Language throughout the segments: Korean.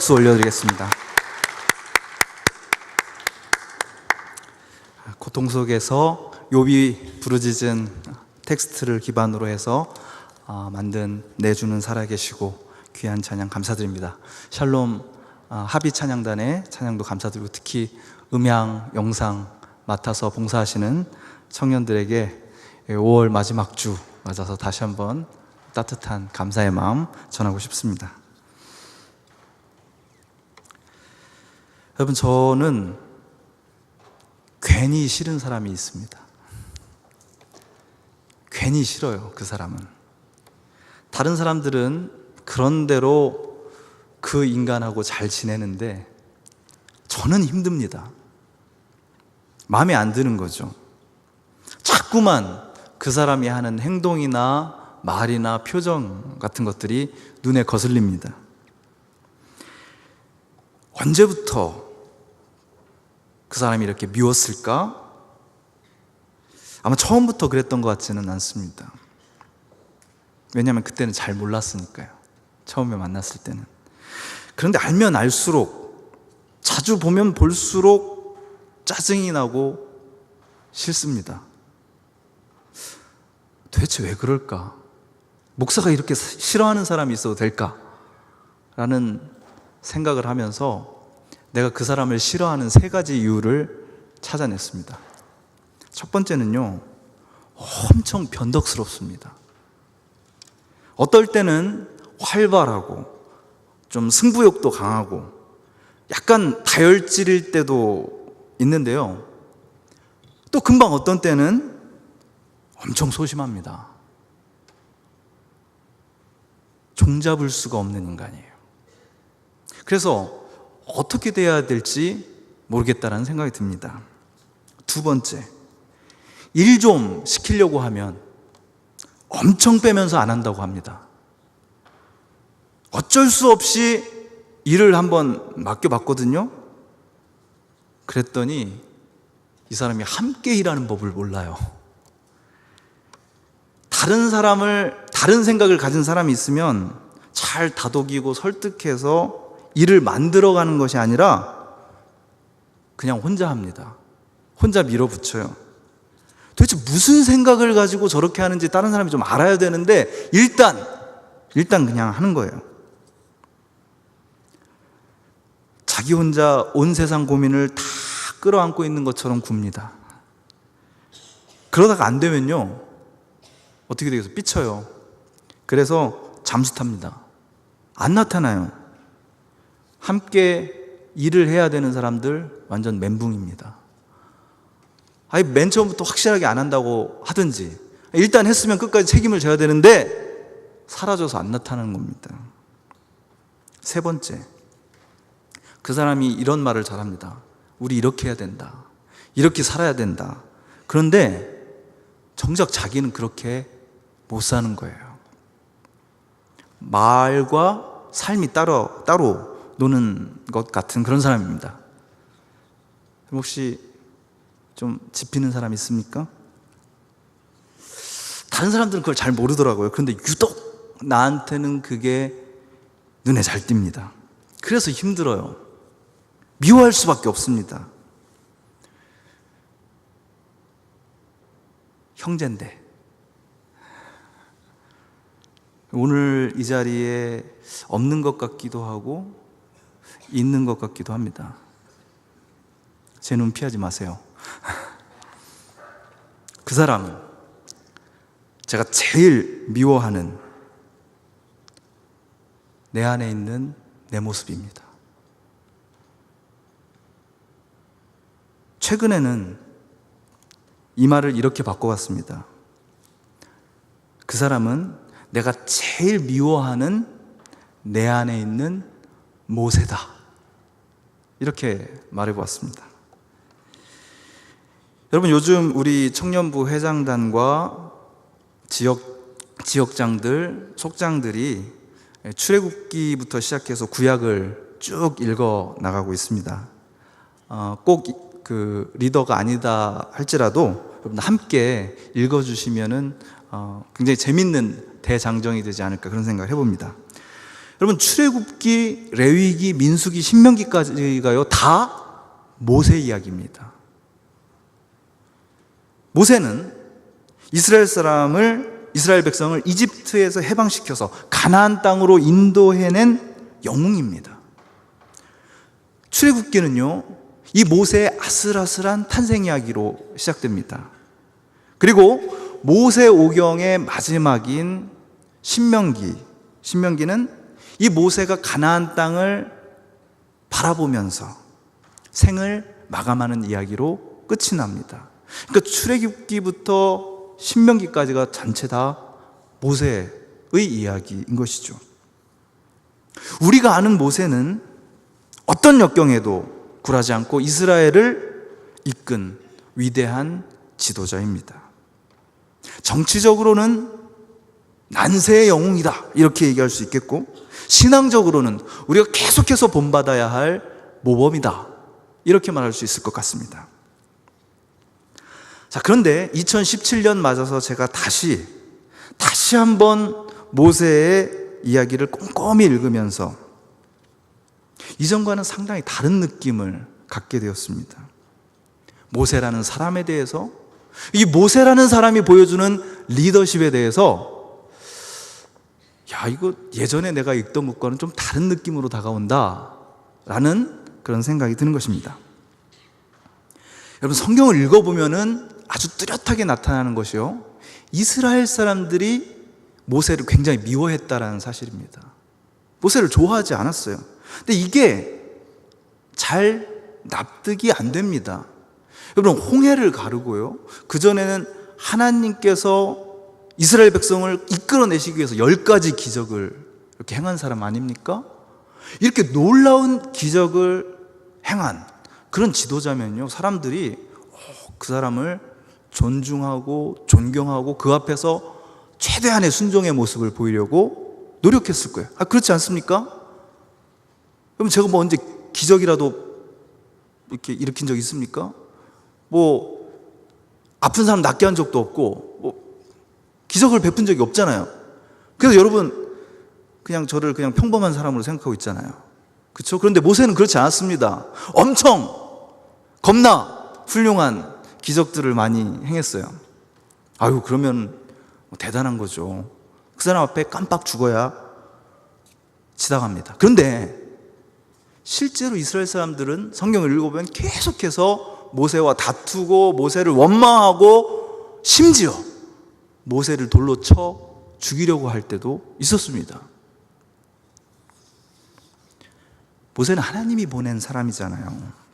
박수 올려드리겠습니다. 고통 속에서 욥이 부르짖은 텍스트를 기반으로 해서 만든 내주는 살아계시고 귀한 찬양 감사드립니다. 샬롬 합의 찬양단의 찬양도 감사드리고, 특히 음향, 영상 맡아서 봉사하시는 청년들에게 5월 마지막 주 맞아서 다시 한번 따뜻한 감사의 마음 전하고 싶습니다. 여러분, 저는 괜히 싫은 사람이 있습니다. 괜히 싫어요. 그 사람은. 다른 사람들은 그런대로 그 인간하고 잘 지내는데 저는 힘듭니다. 마음에 안 드는 거죠. 자꾸만 그 사람이 하는 행동이나 말이나 표정 같은 것들이 눈에 거슬립니다. 언제부터 그 사람이 이렇게 미웠을까? 아마 처음부터 그랬던 것 같지는 않습니다. 왜냐하면 그때는 잘 몰랐으니까요. 처음에 만났을 때는. 그런데 알면 알수록, 자주 보면 볼수록 짜증이 나고 싫습니다. 도대체 왜 그럴까? 목사가 이렇게 싫어하는 사람이 있어도 될까? 라는 생각을 하면서 내가 그 사람을 싫어하는 3가지 이유를 찾아냈습니다. 첫 번째는요, 엄청 변덕스럽습니다. 어떨 때는 활발하고 좀 승부욕도 강하고 약간 다혈질일 때도 있는데요, 또 금방 어떤 때는 엄청 소심합니다. 종잡을 수가 없는 인간이에요. 그래서 어떻게 돼야 될지 모르겠다라는 생각이 듭니다. 두 번째, 일 좀 시키려고 하면 엄청 빼면서 안 한다고 합니다. 어쩔 수 없이 일을 한번 맡겨봤거든요. 그랬더니 이 사람이 함께 일하는 법을 몰라요. 다른 생각을 가진 사람이 있으면 잘 다독이고 설득해서 일을 만들어가는 것이 아니라 그냥 혼자 합니다. 혼자 밀어붙여요. 도대체 무슨 생각을 가지고 저렇게 하는지 다른 사람이 좀 알아야 되는데 일단 그냥 하는 거예요. 자기 혼자 온 세상 고민을 다 끌어안고 있는 것처럼 굽니다. 그러다가 안 되면요, 어떻게 되겠어요? 삐쳐요. 그래서 잠수 탑니다. 안 나타나요. 함께 일을 해야 되는 사람들 완전 멘붕입니다. 아니, 맨 처음부터 확실하게 안 한다고 하든지, 일단 했으면 끝까지 책임을 져야 되는데 사라져서 안 나타나는 겁니다. 세 번째, 그 사람이 이런 말을 잘합니다. 우리 이렇게 해야 된다, 이렇게 살아야 된다. 그런데 정작 자기는 그렇게 못 사는 거예요. 말과 삶이 따로 노는 것 같은 그런 사람입니다. 혹시 좀 짚히는 사람 있습니까? 다른 사람들은 그걸 잘 모르더라고요. 그런데 유독 나한테는 그게 눈에 잘 띕니다. 그래서 힘들어요. 미워할 수밖에 없습니다. 형제인데 오늘 이 자리에 없는 것 같기도 하고 있는 것 같기도 합니다. 제 눈 피하지 마세요. 그 사람은 제가 제일 미워하는 내 안에 있는 내 모습입니다. 최근에는 이 말을 이렇게 바꿔봤습니다. 그 사람은 내가 제일 미워하는 내 안에 있는 모세다. 이렇게 말해보았습니다. 여러분, 요즘 우리 청년부 회장단과 지역장들, 속장들이 출애굽기부터 시작해서 구약을 쭉 읽어 나가고 있습니다. 꼭 그 리더가 아니다 할지라도 여러분 함께 읽어주시면은 굉장히 재밌는 대장정이 되지 않을까 그런 생각을 해봅니다. 여러분, 출애굽기, 레위기, 민수기, 신명기까지가요 다 모세 이야기입니다. 모세는 이스라엘 백성을 이집트에서 해방시켜서 가나안 땅으로 인도해낸 영웅입니다. 출애굽기는요, 이 모세의 아슬아슬한 탄생 이야기로 시작됩니다. 그리고 모세 오경의 마지막인 신명기는 이 모세가 가나안 땅을 바라보면서 생을 마감하는 이야기로 끝이 납니다. 그러니까 출애굽기부터 신명기까지가 전체 다 모세의 이야기인 것이죠. 우리가 아는 모세는 어떤 역경에도 굴하지 않고 이스라엘을 이끈 위대한 지도자입니다. 정치적으로는 난세의 영웅이다 이렇게 얘기할 수 있겠고, 신앙적으로는 우리가 계속해서 본받아야 할 모범이다 이렇게 말할 수 있을 것 같습니다. 자, 그런데 2017년 맞아서 제가 다시 한번 모세의 이야기를 꼼꼼히 읽으면서 이전과는 상당히 다른 느낌을 갖게 되었습니다. 모세라는 사람에 대해서, 이 모세라는 사람이 보여주는 리더십에 대해서 이거 예전에 내가 읽던 것과는 좀 다른 느낌으로 다가온다 라는 그런 생각이 드는 것입니다. 여러분, 성경을 읽어보면은 아주 뚜렷하게 나타나는 것이요, 이스라엘 사람들이 모세를 굉장히 미워했다라는 사실입니다. 모세를 좋아하지 않았어요. 근데 이게 잘 납득이 안 됩니다. 여러분, 홍해를 가르고요, 그전에는 하나님께서 이스라엘 백성을 이끌어내시기 위해서 10가지 기적을 이렇게 행한 사람 아닙니까? 이렇게 놀라운 기적을 행한 그런 지도자면요, 사람들이 그 사람을 존중하고 존경하고 그 앞에서 최대한의 순종의 모습을 보이려고 노력했을 거예요. 그렇지 않습니까? 그럼 제가 언제 기적이라도 이렇게 일으킨 적 있습니까? 아픈 사람 낫게 한 적도 없고 기적을 베푼 적이 없잖아요. 그래서 여러분, 그냥 저를 그냥 평범한 사람으로 생각하고 있잖아요. 그렇죠? 그런데 모세는 그렇지 않았습니다. 엄청 겁나 훌륭한 기적들을 많이 행했어요. 그러면 대단한 거죠. 그 사람 앞에 깜빡 죽어야 지나갑니다. 그런데 실제로 이스라엘 사람들은 성경을 읽어보면 계속해서 모세와 다투고 모세를 원망하고 심지어 모세를 돌로 쳐 죽이려고 할 때도 있었습니다. 모세는 하나님이 보낸 사람이잖아요.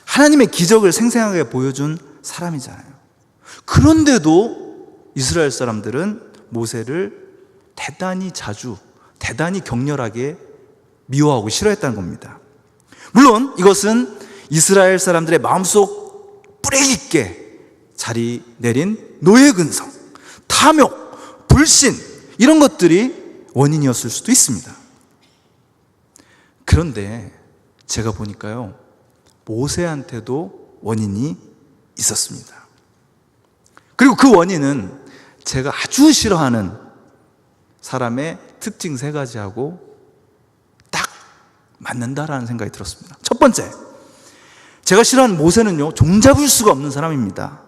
하나님의 기적을 생생하게 보여준 사람이잖아요. 그런데도 이스라엘 사람들은 모세를 대단히 자주, 대단히 격렬하게 미워하고 싫어했다는 겁니다. 물론 이것은 이스라엘 사람들의 마음속 뿌리 깊게 자리 내린 노예 근성, 탐욕, 불신, 이런 것들이 원인이었을 수도 있습니다. 그런데 제가 보니까요, 모세한테도 원인이 있었습니다. 그리고 그 원인은 제가 아주 싫어하는 사람의 특징 3가지하고 딱 맞는다라는 생각이 들었습니다. 첫 번째, 제가 싫어하는 모세는요, 종잡을 수가 없는 사람입니다.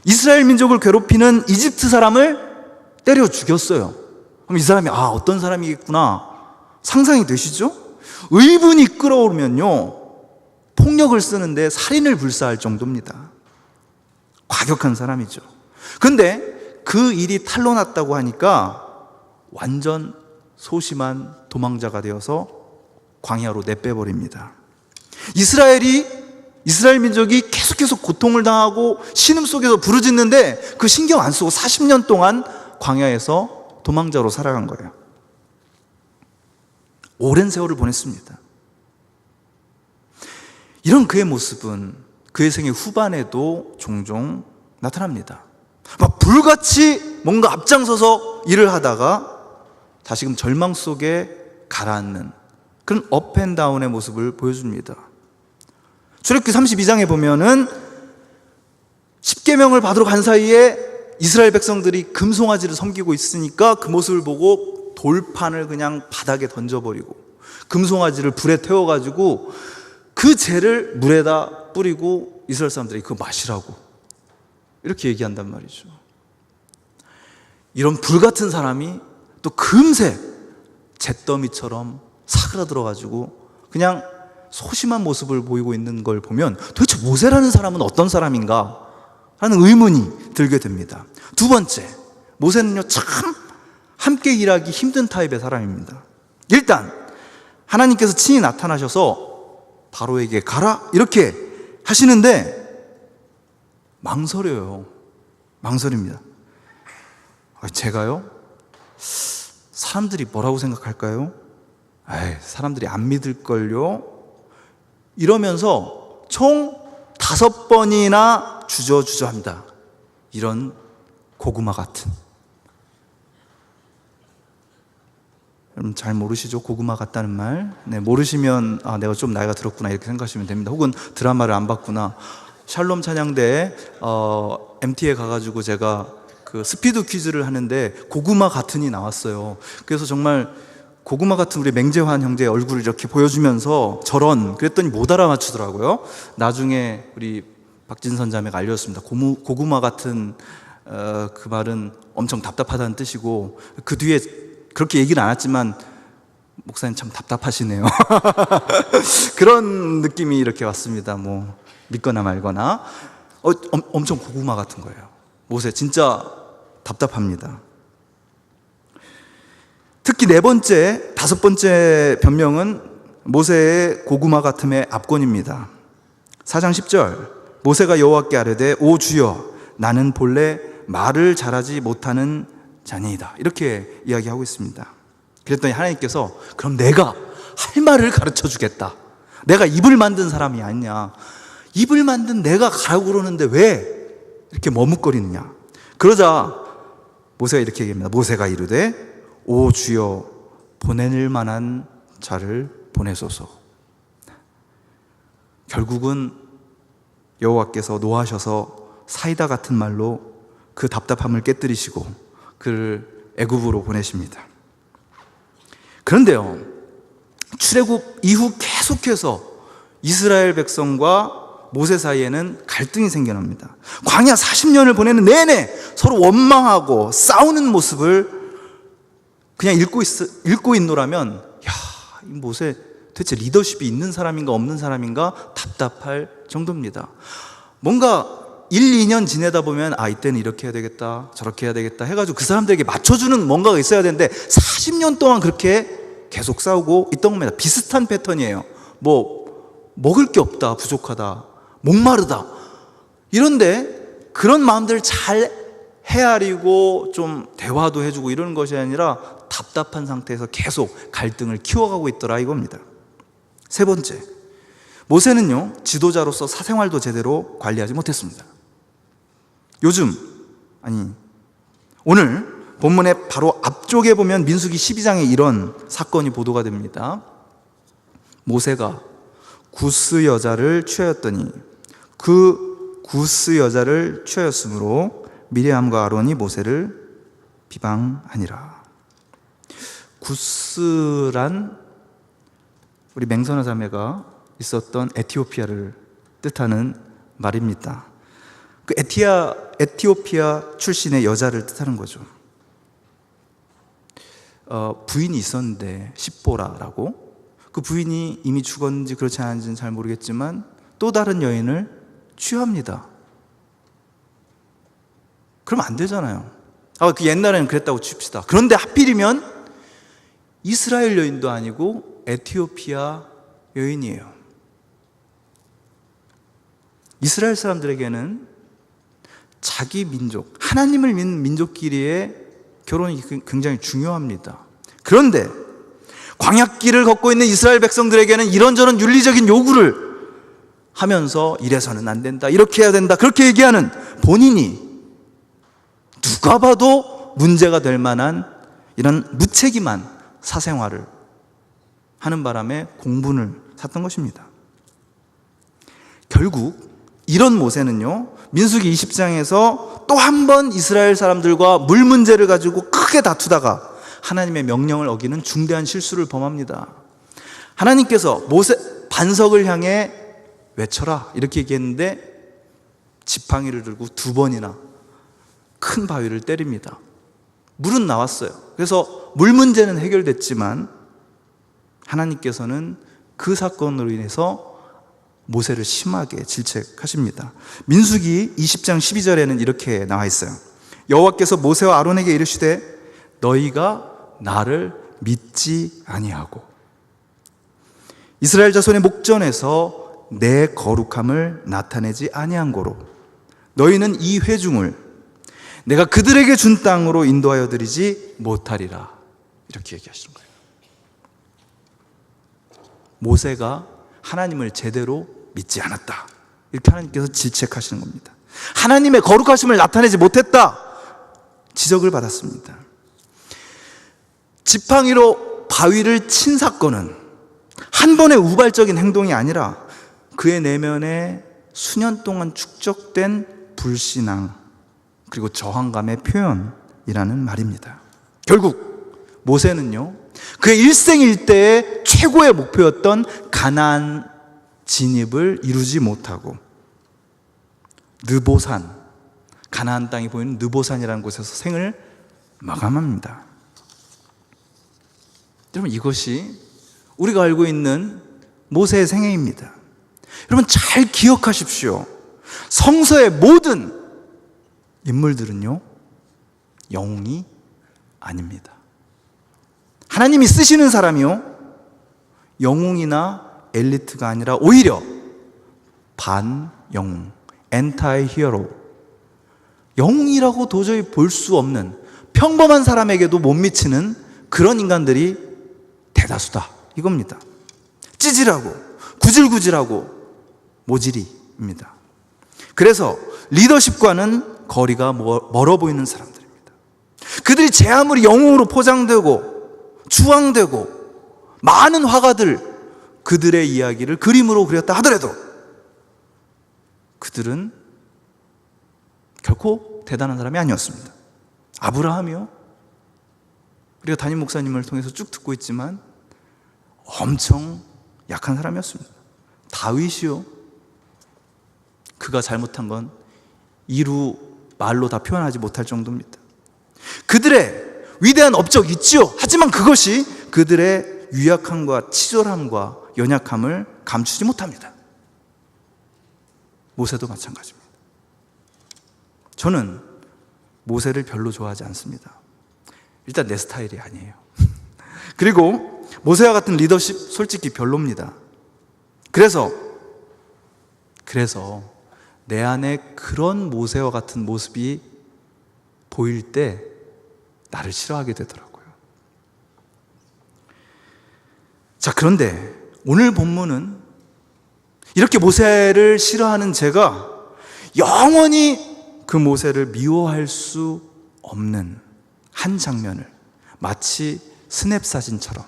이스라엘 민족을 괴롭히는 이집트 사람을 때려 죽였어요. 그럼 이 사람이 어떤 사람이겠구나 상상이 되시죠? 의분이 끓어오르면요, 폭력을 쓰는데 살인을 불사할 정도입니다. 과격한 사람이죠. 그런데 그 일이 탄로났다고 하니까 완전 소심한 도망자가 되어서 광야로 내빼버립니다. 이스라엘 민족이 계속해서 고통을 당하고 신음 속에서 부르짖는데 그 신경 안 쓰고 40년 동안 광야에서 도망자로 살아간 거예요. 오랜 세월을 보냈습니다. 이런 그의 모습은 그의 생애 후반에도 종종 나타납니다. 불같이 뭔가 앞장서서 일을 하다가 다시금 절망 속에 가라앉는 그런 업앤다운의 모습을 보여줍니다. 출애굽기 32장에 보면은 10계명을 받으러 간 사이에 이스라엘 백성들이 금송아지를 섬기고 있으니까 그 모습을 보고 돌판을 그냥 바닥에 던져버리고 금송아지를 불에 태워가지고 그 재를 물에다 뿌리고 이스라엘 사람들이 그거 마시라고 이렇게 얘기한단 말이죠. 이런 불같은 사람이 또 금세 잿더미처럼 사그라들어가지고 그냥 소심한 모습을 보이고 있는 걸 보면 도대체 모세라는 사람은 어떤 사람인가 하는 의문이 들게 됩니다. 두 번째, 모세는요 참 함께 일하기 힘든 타입의 사람입니다. 일단 하나님께서 친히 나타나셔서 바로에게 가라 이렇게 하시는데 망설여요. 망설입니다. 제가요? 사람들이 뭐라고 생각할까요? 사람들이 안 믿을걸요? 이러면서 총 5번이나 주저주저합니다. 이런 고구마 같은. 여러분 잘 모르시죠? 고구마 같다는 말. 네, 모르시면 내가 좀 나이가 들었구나 이렇게 생각하시면 됩니다. 혹은 드라마를 안 봤구나. 샬롬 찬양대에 MT에 가가지고 제가 그 스피드 퀴즈를 하는데 고구마 같은이 나왔어요. 그래서 정말 고구마 같은 우리 맹재환 형제의 얼굴을 이렇게 보여주면서 그랬더니 못 알아맞추더라고요. 나중에 우리 박진선 자매가 알려줬습니다. 고구마 같은 그 말은 엄청 답답하다는 뜻이고, 그 뒤에 그렇게 얘기는 안 했지만 목사님 참 답답하시네요. 그런 느낌이 이렇게 왔습니다. 뭐 믿거나 말거나. 엄청 고구마 같은 거예요. 모세 진짜 답답합니다. 특히 5번째 변명은 모세의 고구마 같음의 압권입니다. 4장 10절, 모세가 여호와께 아뢰되 오 주여 나는 본래 말을 잘하지 못하는 자니이다 이렇게 이야기하고 있습니다. 그랬더니 하나님께서 그럼 내가 할 말을 가르쳐 주겠다. 내가 입을 만든 사람이 아니냐. 입을 만든 내가 가라고 그러는데 왜 이렇게 머뭇거리느냐. 그러자 모세가 이렇게 얘기합니다. 모세가 이르되 오 주여 보낼 만한 자를 보내소서. 결국은 여호와께서 노하셔서 사이다 같은 말로 그 답답함을 깨뜨리시고 그를 애굽으로 보내십니다. 그런데요, 출애굽 이후 계속해서 이스라엘 백성과 모세 사이에는 갈등이 생겨납니다. 광야 40년을 보내는 내내 서로 원망하고 싸우는 모습을 그냥 읽고 있노라면, 이 모세 대체 리더십이 있는 사람인가 없는 사람인가 답답할 정도입니다. 뭔가 1, 2년 지내다 보면 이때는 이렇게 해야 되겠다 저렇게 해야 되겠다 해가지고 그 사람들에게 맞춰주는 뭔가가 있어야 되는데 40년 동안 그렇게 계속 싸우고 있던 겁니다. 비슷한 패턴이에요. 먹을 게 없다, 부족하다, 목마르다 이런데 그런 마음들을 잘 헤아리고 좀 대화도 해주고 이러는 것이 아니라 답답한 상태에서 계속 갈등을 키워가고 있더라 이겁니다. 3번째, 모세는요 지도자로서 사생활도 제대로 관리하지 못했습니다. 오늘 본문의 바로 앞쪽에 보면 민수기 12장에 이런 사건이 보도가 됩니다. 모세가 구스 여자를 취하였더니 그 구스 여자를 취하였으므로 미리암과 아론이 모세를 비방하니라. 구스란 우리 맹선아 자매가 있었던 에티오피아를 뜻하는 말입니다. 그 에티오피아 출신의 여자를 뜻하는 거죠. 부인이 있었는데 십보라라고, 그 부인이 이미 죽었는지 그렇지 않은지는 잘 모르겠지만 또 다른 여인을 취합니다. 그러면 안 되잖아요. 그 옛날에는 그랬다고 칩시다. 그런데 하필이면 이스라엘 여인도 아니고 에티오피아 여인이에요. 이스라엘 사람들에게는 자기 민족, 하나님을 믿는 민족끼리의 결혼이 굉장히 중요합니다. 그런데 광야길을 걷고 있는 이스라엘 백성들에게는 이런저런 윤리적인 요구를 하면서 이래서는 안 된다, 이렇게 해야 된다, 그렇게 얘기하는 본인이 누가 봐도 문제가 될 만한 이런 무책임한 사생활을 하는 바람에 공분을 샀던 것입니다. 결국 이런 모세는요, 민수기 20장에서 또 한 번 이스라엘 사람들과 물 문제를 가지고 크게 다투다가 하나님의 명령을 어기는 중대한 실수를 범합니다. 하나님께서 모세 반석을 향해 외쳐라 이렇게 얘기했는데 지팡이를 들고 2번이나 큰 바위를 때립니다. 물은 나왔어요. 그래서 물 문제는 해결됐지만 하나님께서는 그 사건으로 인해서 모세를 심하게 질책하십니다. 민수기 20장 12절에는 이렇게 나와 있어요. 여호와께서 모세와 아론에게 이르시되 너희가 나를 믿지 아니하고 이스라엘 자손의 목전에서 내 거룩함을 나타내지 아니한 고로 너희는 이 회중을 내가 그들에게 준 땅으로 인도하여 드리지 못하리라. 이렇게 얘기하시는 거예요. 모세가 하나님을 제대로 믿지 않았다. 이렇게 하나님께서 질책하시는 겁니다. 하나님의 거룩하심을 나타내지 못했다. 지적을 받았습니다. 지팡이로 바위를 친 사건은 한 번의 우발적인 행동이 아니라 그의 내면에 수년 동안 축적된 불신앙 그리고 저항감의 표현이라는 말입니다. 결국 모세는요, 그의 일생일대의 최고의 목표였던 가나안 진입을 이루지 못하고 느보산, 가나안 땅이 보이는 느보산이라는 곳에서 생을 마감합니다. 여러분, 이것이 우리가 알고 있는 모세의 생애입니다. 여러분, 잘 기억하십시오. 성서의 모든 인물들은요, 영웅이 아닙니다. 하나님이 쓰시는 사람이요, 영웅이나 엘리트가 아니라 오히려 반영웅, 엔타이 히어로, 영웅이라고 도저히 볼 수 없는 평범한 사람에게도 못 미치는 그런 인간들이 대다수다 이겁니다. 찌질하고 구질구질하고 모질이입니다. 그래서 리더십과는 거리가 멀어 보이는 사람들입니다. 그들이 제 아무리 영웅으로 포장되고 추앙되고 많은 화가들 그들의 이야기를 그림으로 그렸다 하더라도 그들은 결코 대단한 사람이 아니었습니다. 아브라함이요, 우리가 담임 목사님을 통해서 쭉 듣고 있지만 엄청 약한 사람이었습니다. 다윗이요, 그가 잘못한 건 이루 말로 다 표현하지 못할 정도입니다. 그들의 위대한 업적 있지요. 하지만 그것이 그들의 유약함과 치졸함과 연약함을 감추지 못합니다. 모세도 마찬가지입니다. 저는 모세를 별로 좋아하지 않습니다. 일단 내 스타일이 아니에요. 그리고 모세와 같은 리더십 솔직히 별로입니다. 그래서 내 안에 그런 모세와 같은 모습이 보일 때 나를 싫어하게 되더라고요. 자, 그런데 오늘 본문은 이렇게 모세를 싫어하는 제가 영원히 그 모세를 미워할 수 없는 한 장면을 마치 스냅 사진처럼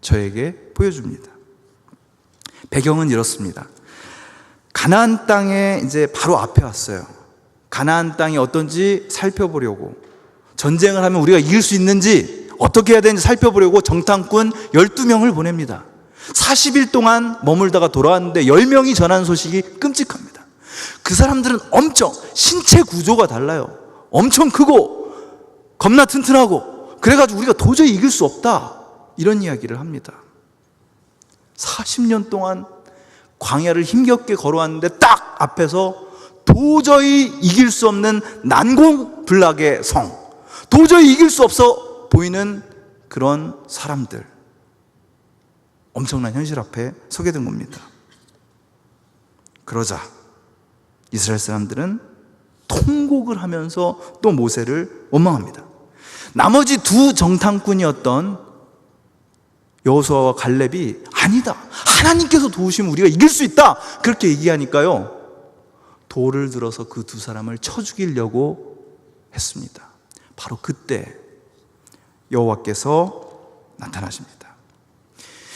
저에게 보여줍니다. 배경은 이렇습니다. 가나안 땅에 이제 바로 앞에 왔어요. 가나안 땅이 어떤지 살펴보려고, 전쟁을 하면 우리가 이길 수 있는지 어떻게 해야 되는지 살펴보려고 정탐꾼 12명을 보냅니다. 40일 동안 머물다가 돌아왔는데 10명이 전한 소식이 끔찍합니다. 그 사람들은 엄청 신체 구조가 달라요. 엄청 크고 겁나 튼튼하고, 그래가지고 우리가 도저히 이길 수 없다 이런 이야기를 합니다. 40년 동안 광야를 힘겹게 걸어왔는데 딱 앞에서 도저히 이길 수 없는 난공불락의 성, 도저히 이길 수 없어 보이는 그런 사람들, 엄청난 현실 앞에 서게 된 겁니다. 그러자 이스라엘 사람들은 통곡을 하면서 또 모세를 원망합니다. 나머지 두 정탐꾼이었던 여호수아와 갈렙이 아니다, 하나님께서 도우시면 우리가 이길 수 있다 그렇게 얘기하니까요, 돌을 들어서 그 두 사람을 쳐 죽이려고 했습니다. 바로 그때 여호와께서 나타나십니다.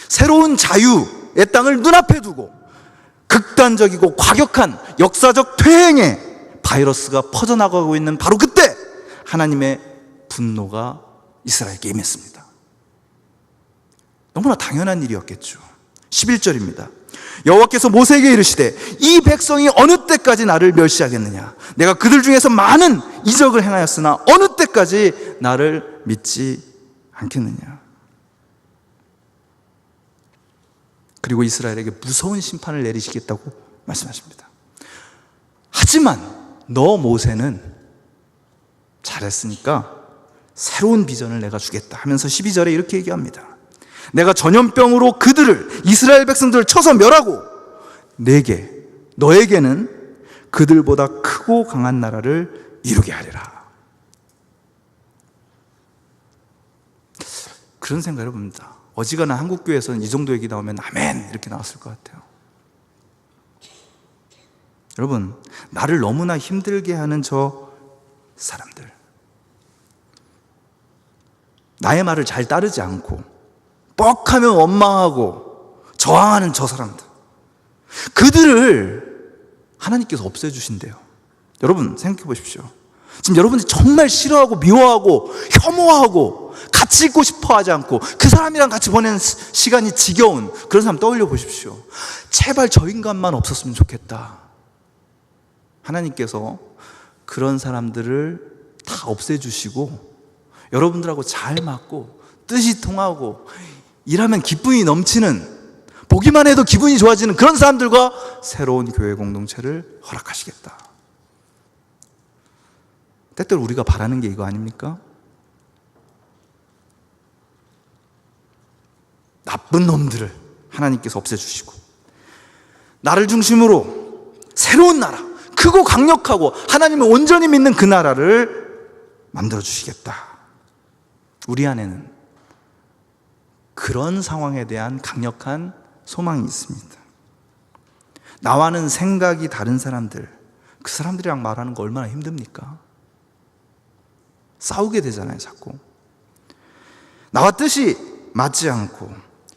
새로운 자유의 땅을 눈앞에 두고 극단적이고 과격한 역사적 퇴행의 바이러스가 퍼져나가고 있는 바로 그때 하나님의 분노가 이스라엘에게 임했습니다. 너무나 당연한 일이었겠죠. 11절입니다. 여호와께서 모세에게 이르시되 이 백성이 어느 때까지 나를 멸시하겠느냐? 내가 그들 중에서 많은 이적을 행하였으나 어느 때까지 나를 믿지 않겠느냐? 그리고 이스라엘에게 무서운 심판을 내리시겠다고 말씀하십니다. 하지만 너 모세는 잘했으니까 새로운 비전을 내가 주겠다 하면서 12절에 이렇게 얘기합니다. 내가 전염병으로 그들을, 이스라엘 백성들을 쳐서 멸하고 너에게는 그들보다 크고 강한 나라를 이루게 하리라. 그런 생각을 해봅니다. 어지간한 한국교회에서는 이 정도 얘기 나오면 아멘 이렇게 나왔을 것 같아요. 여러분, 나를 너무나 힘들게 하는 저 사람들, 나의 말을 잘 따르지 않고 뻑하면 원망하고 저항하는 저 사람들, 그들을 하나님께서 없애주신대요. 여러분 생각해 보십시오. 지금 여러분이 정말 싫어하고 미워하고 혐오하고 같이 있고 싶어 하지 않고 그 사람이랑 같이 보내는 시간이 지겨운 그런 사람 떠올려 보십시오. 제발 저 인간만 없었으면 좋겠다. 하나님께서 그런 사람들을 다 없애주시고 여러분들하고 잘 맞고 뜻이 통하고 일하면 기쁨이 넘치는, 보기만 해도 기분이 좋아지는 그런 사람들과 새로운 교회 공동체를 허락하시겠다. 때때로 우리가 바라는 게 이거 아닙니까? 나쁜 놈들을 하나님께서 없애주시고 나를 중심으로 새로운 나라, 크고 강력하고 하나님을 온전히 믿는 그 나라를 만들어주시겠다. 우리 안에는 그런 상황에 대한 강력한 소망이 있습니다. 나와는 생각이 다른 사람들, 그 사람들이랑 말하는 거 얼마나 힘듭니까? 싸우게 되잖아요, 자꾸. 나와 뜻이 맞지 않고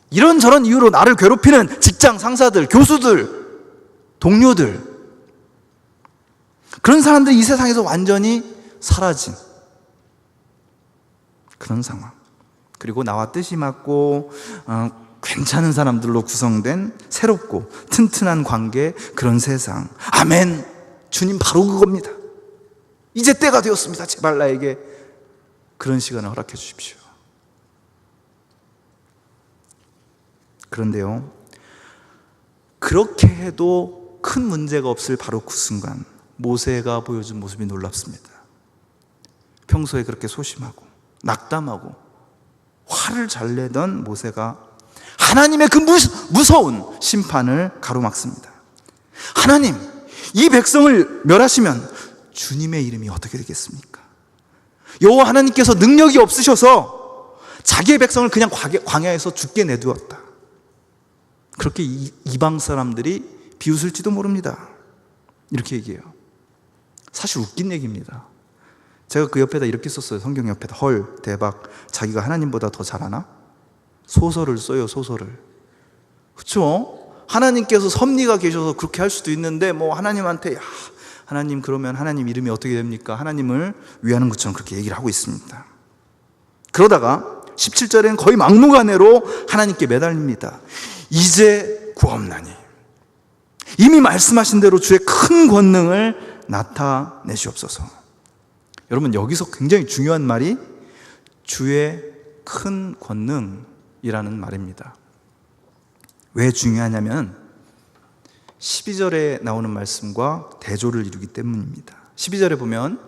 이런저런 이유로 나를 괴롭히는 직장 상사들, 교수들, 동료들, 그런 사람들이 이 세상에서 완전히 사라진 그런 상황. 그리고 나와 뜻이 맞고 괜찮은 사람들로 구성된 새롭고 튼튼한 관계, 그런 세상. 아멘. 주님 바로 그겁니다. 이제 때가 되었습니다. 제발 나에게 그런 시간을 허락해 주십시오. 그런데요, 그렇게 해도 큰 문제가 없을 바로 그 순간 모세가 보여준 모습이 놀랍습니다. 평소에 그렇게 소심하고 낙담하고 화를 잘 내던 모세가 하나님의 그 무서운 심판을 가로막습니다. 하나님, 이 백성을 멸하시면 주님의 이름이 어떻게 되겠습니까? 여호와 하나님께서 능력이 없으셔서 자기의 백성을 그냥 광야에서 죽게 내두었다. 그렇게 이방 사람들이 비웃을지도 모릅니다. 이렇게 얘기해요. 사실 웃긴 얘기입니다. 제가 그 옆에다 이렇게 썼어요. 성경 옆에다. 헐, 대박, 자기가 하나님보다 더 잘하나? 소설을 써요, 소설을. 그렇죠? 하나님께서 섭리가 계셔서 그렇게 할 수도 있는데 뭐 하나님한테 하나님, 그러면 하나님 이름이 어떻게 됩니까? 하나님을 위하는 것처럼 그렇게 얘기를 하고 있습니다. 그러다가 17절에는 거의 막무가내로 하나님께 매달립니다. 이제 구하옵나니 이미 말씀하신 대로 주의 큰 권능을 나타내시옵소서. 여러분, 여기서 굉장히 중요한 말이 주의 큰 권능이라는 말입니다. 왜 중요하냐면 12절에 나오는 말씀과 대조를 이루기 때문입니다. 12절에 보면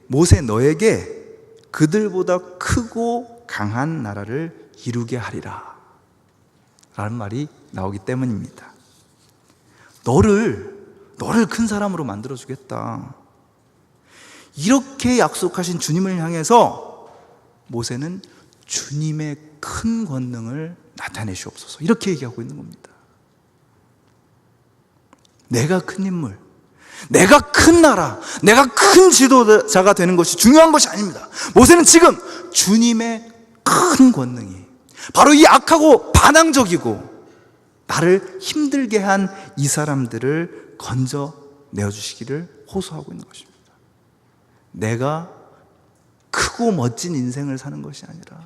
모세 너에게 그들보다 크고 강한 나라를 이루게 하리라 라는 말이 나오기 때문입니다. 너를 큰 사람으로 만들어주겠다, 이렇게 약속하신 주님을 향해서 모세는 주님의 큰 권능을 나타내시옵소서, 이렇게 얘기하고 있는 겁니다. 내가 큰 인물, 내가 큰 나라, 내가 큰 지도자가 되는 것이 중요한 것이 아닙니다. 모세는 지금 주님의 큰 권능이 바로 이 악하고 반항적이고 나를 힘들게 한 이 사람들을 건져 내어주시기를 호소하고 있는 것입니다. 내가 크고 멋진 인생을 사는 것이 아니라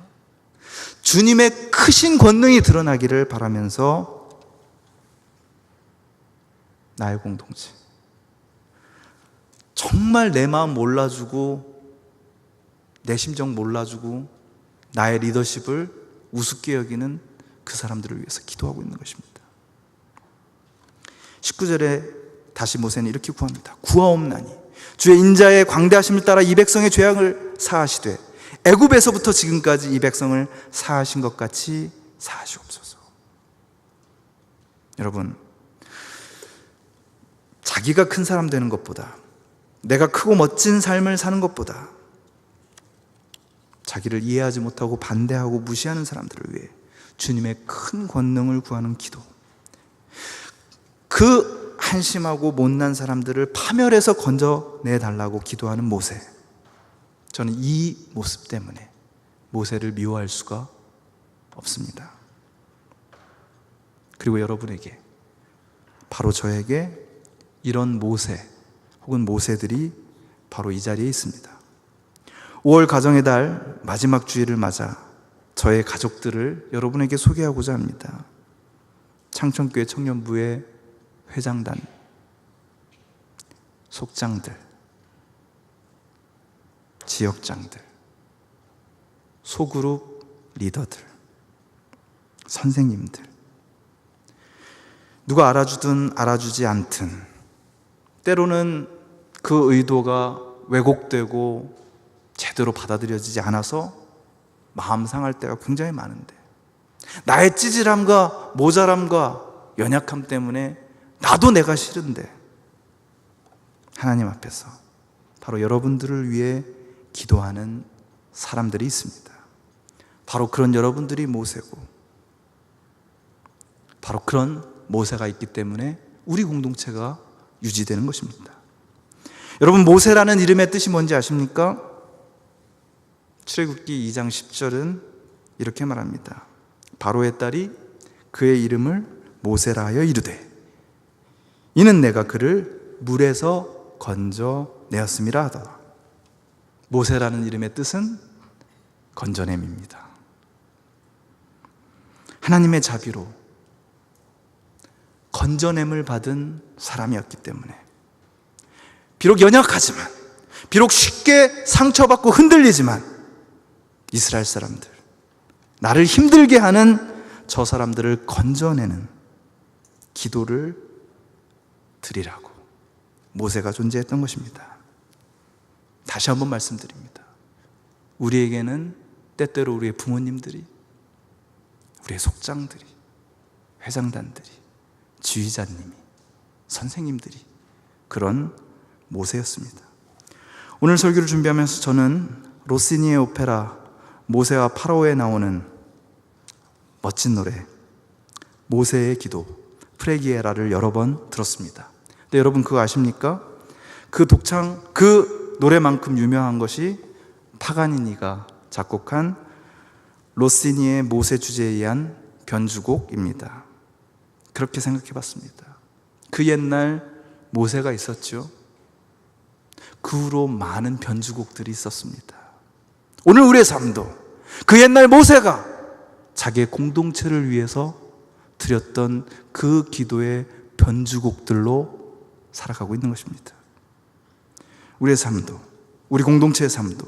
주님의 크신 권능이 드러나기를 바라면서 나의 공동체, 정말 내 마음 몰라주고 내 심정 몰라주고 나의 리더십을 우습게 여기는 그 사람들을 위해서 기도하고 있는 것입니다. 19절에 다시 모세는 이렇게 구합니다. 구하옵나니 주의 인자의 광대하심을 따라 이 백성의 죄악을 사하시되 애굽에서부터 지금까지 이 백성을 사하신 것 같이 사하시옵소서. 여러분, 자기가 큰 사람 되는 것보다, 내가 크고 멋진 삶을 사는 것보다 자기를 이해하지 못하고 반대하고 무시하는 사람들을 위해 주님의 큰 권능을 구하는 기도, 그 한심하고 못난 사람들을 파멸해서 건져내달라고 기도하는 모세, 저는 이 모습 때문에 모세를 미워할 수가 없습니다. 그리고 여러분에게, 바로 저에게 이런 모세 혹은 모세들이 바로 이 자리에 있습니다. 5월 가정의 달 마지막 주일을 맞아 저의 가족들을 여러분에게 소개하고자 합니다. 창천교회 청년부의 회장단, 속장들, 지역장들, 소그룹 리더들, 선생님들, 누가 알아주든 알아주지 않든 때로는 그 의도가 왜곡되고 제대로 받아들여지지 않아서 마음 상할 때가 굉장히 많은데, 나의 찌질함과 모자람과 연약함 때문에 나도 내가 싫은데 하나님 앞에서 바로 여러분들을 위해 기도하는 사람들이 있습니다. 바로 그런 여러분들이 모세고, 바로 그런 모세가 있기 때문에 우리 공동체가 유지되는 것입니다. 여러분, 모세라는 이름의 뜻이 뭔지 아십니까? 출애굽기 2장 10절은 이렇게 말합니다. 바로의 딸이 그의 이름을 모세라 하여 이르되 이는 내가 그를 물에서 건져내었음이라 하더라. 모세라는 이름의 뜻은 건져냄입니다. 하나님의 자비로 건져냄을 받은 사람이었기 때문에 비록 연약하지만, 비록 쉽게 상처받고 흔들리지만 이스라엘 사람들, 나를 힘들게 하는 저 사람들을 건져내는 기도를 드리라고 모세가 존재했던 것입니다. 다시 한번 말씀드립니다. 우리에게는 때때로 우리의 부모님들이, 우리의 속장들이, 회장단들이, 지휘자님이, 선생님들이 그런 모세였습니다. 오늘 설교를 준비하면서 저는 로시니의 오페라 모세와 파라오에 나오는 멋진 노래 모세의 기도, 프레기에라를 여러 번 들었습니다. 근데 여러분 그거 아십니까? 그 노래만큼 유명한 것이 파가니니가 작곡한 로시니의 모세 주제에 의한 변주곡입니다. 그렇게 생각해 봤습니다. 그 옛날 모세가 있었죠. 그 후로 많은 변주곡들이 있었습니다. 오늘 우리의 삶도 그 옛날 모세가 자기의 공동체를 위해서 드렸던 그 기도의 변주곡들로 살아가고 있는 것입니다. 우리의 삶도, 우리 공동체의 삶도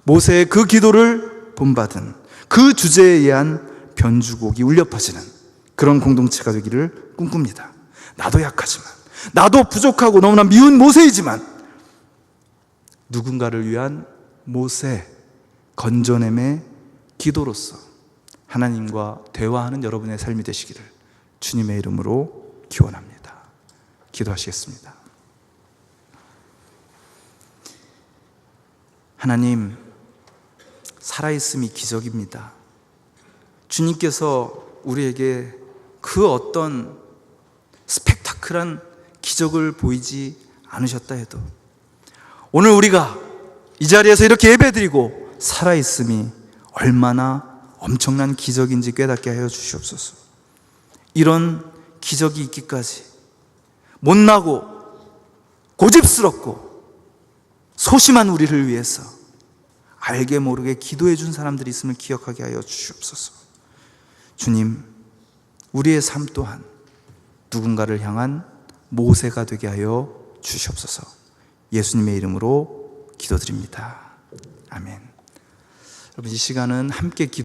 모세의 그 기도를 본받은 그 주제에 의한 변주곡이 울려 퍼지는 그런 공동체가 되기를 꿈꿉니다. 나도 약하지만, 나도 부족하고 너무나 미운 모세이지만 누군가를 위한 모세 건져냄의 기도로서 하나님과 대화하는 여러분의 삶이 되시기를 주님의 이름으로 기원합니다. 기도하시겠습니다. 하나님, 살아있음이 기적입니다. 주님께서 우리에게 그 어떤 스펙타클한 기적을 보이지 않으셨다 해도 오늘 우리가 이 자리에서 이렇게 예배드리고 살아있음이 얼마나 엄청난 기적인지 깨닫게 하여 주시옵소서. 이런 기적이 있기까지 못나고 고집스럽고 소심한 우리를 위해서 알게 모르게 기도해 준 사람들이 있음을 기억하게 하여 주시옵소서. 주님, 우리의 삶 또한 누군가를 향한 모세가 되게 하여 주시옵소서. 예수님의 이름으로 기도드립니다. 아멘. 여러분, 이 시간은 함께